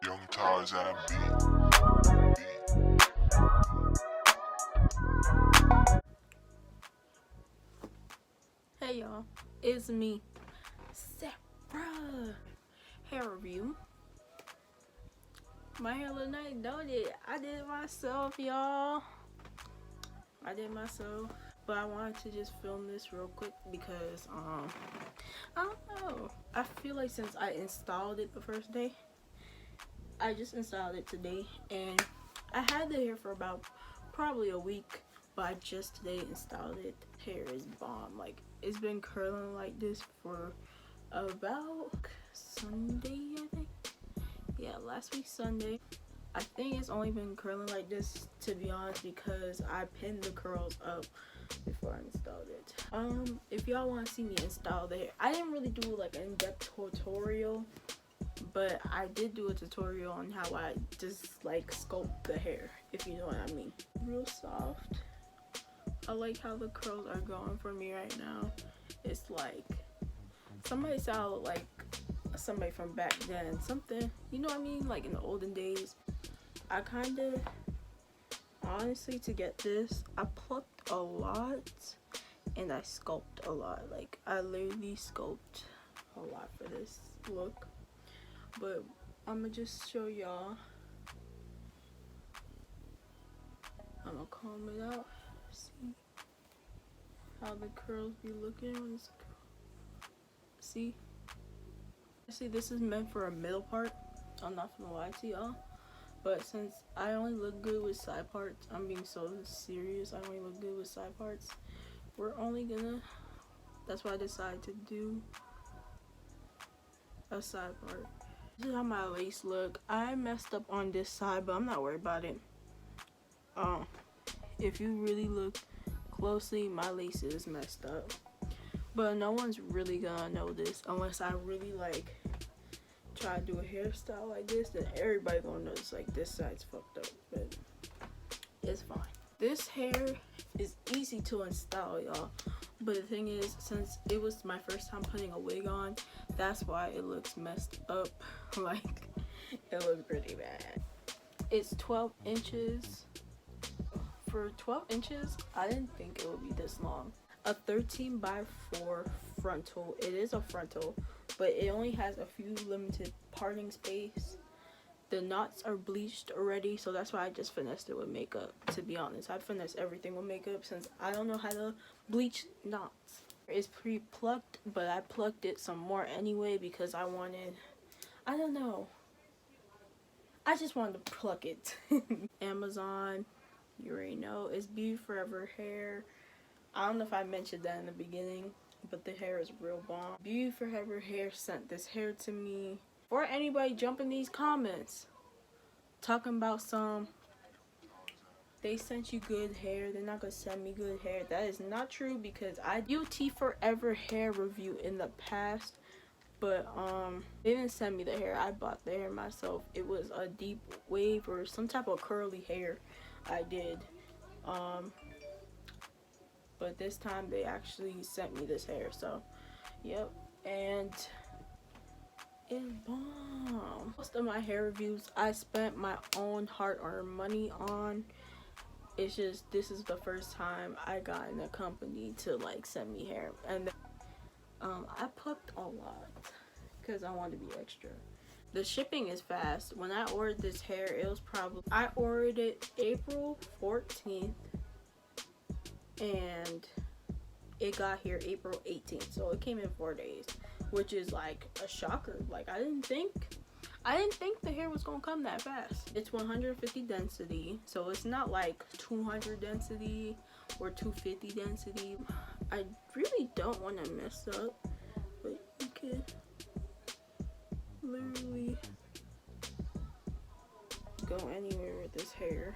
Young Tarzan beat. Hey y'all, it's me, Sarah. Hair review. My hair look nice, don't it? I did it myself, y'all. I did it myself, but I wanted to just film this real quick because I don't know. I feel like since I installed it the first day, I just installed it today, and I had the hair for about probably a week, but I just today installed it. Hair is bomb. Like, it's been curling like this for about Sunday, I think. Yeah, last week Sunday. I think it's only been curling like this, to be honest, because I pinned the curls up before I installed it. If y'all want to see me install the hair, I didn't really do like an in-depth tutorial, but I did do a tutorial on how I just like sculpt the hair, if you know what I mean. Real soft. I like how the curls are going for me right now. It's like somebody sound like somebody from back then, something, you know what I mean, like in the olden days. I kind of, honestly, to get this, I plucked a lot and I sculpted a lot. Like, I literally sculpted a lot for this look, but I'm gonna just show y'all. I'm gonna comb it out, see how the curls be looking on this. See, this is meant for a middle part. I'm not gonna lie to y'all, but since I only look good with side parts, I'm being so serious, I only look good with side parts, we're only gonna, that's why I decided to do a side part. This is how my lace look. I messed up on this side, but I'm not worried about it. If you really look closely, my lace is messed up, but no one's really gonna know this unless I really like try to do a hairstyle like this. Then everybody gonna notice like this side's fucked up, but it's fine. This hair is easy to install, y'all, but the thing is, since it was my first time putting a wig on, that's why it looks messed up. Like, it looks pretty bad. It's 12 inches. For 12 inches, I didn't think it would be this long. A 13x4 frontal. It is a frontal, but it only has a few limited parting space. The knots are bleached already, so that's why I just finessed it with makeup. To be honest, I finesse everything with makeup since I don't know how to bleach knots. It's pre-plucked, but I plucked it some more anyway because I wanted, I don't know, I just wanted to pluck it. Amazon, you already know, it's Beauty Forever hair. I don't know if I mentioned that in the beginning, but the hair is real bomb. Beauty Forever hair sent this hair to me. Or anybody jump in these comments talking about they sent you good hair, they're not gonna send me good hair. That is not true, because I Beauty Forever hair review in the past, but they didn't send me the hair. I bought the hair myself. It was a deep wave or some type of curly hair I did, but this time they actually sent me this hair. So yep, and it's bomb. Most of my hair reviews I spent my own hard-earned money on. It's just, this is the first time I got in a company to like send me hair, and I plucked a lot because I wanted to be extra. The shipping is fast. When I ordered this hair, it was probably, I ordered it April 14th and it got here April 18th, so it came in 4 days, which is like a shocker. Like, I didn't think the hair was gonna come that fast. It's 150 density, so it's not like 200 density or 250 density. I really don't want to mess up, but you can literally go anywhere with this hair.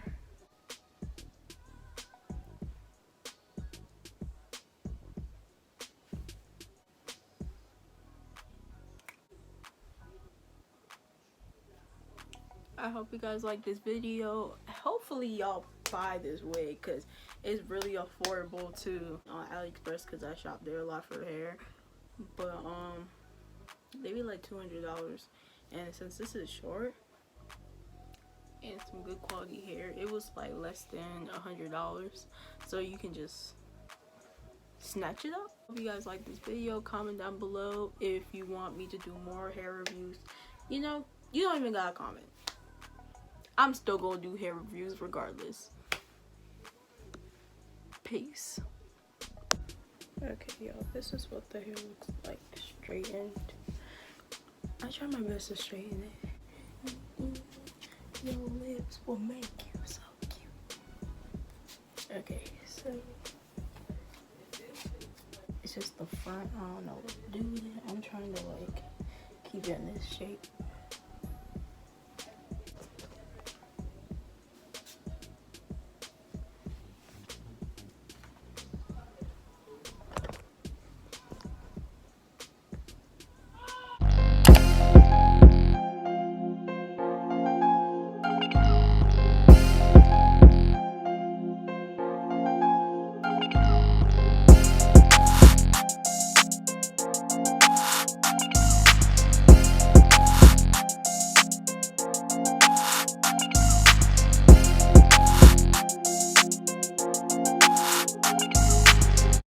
I hope you guys like this video. Hopefully y'all buy this wig because it's really affordable too on AliExpress, because I shop there a lot for hair. But they be like $200, and since this is short, and some good quality hair. It was like less than $100, so you can just snatch it up. Hope you guys like this video. Comment down below if you want me to do more hair reviews. You know, you don't even gotta comment. I'm still gonna do hair reviews regardless. Peace. Okay, y'all, this is what the hair looks like straightened. I try my best to straighten it. Your lips will make you so cute. Okay, so it's just the front. I don't know what to do with it. I'm trying to like keep it in this shape.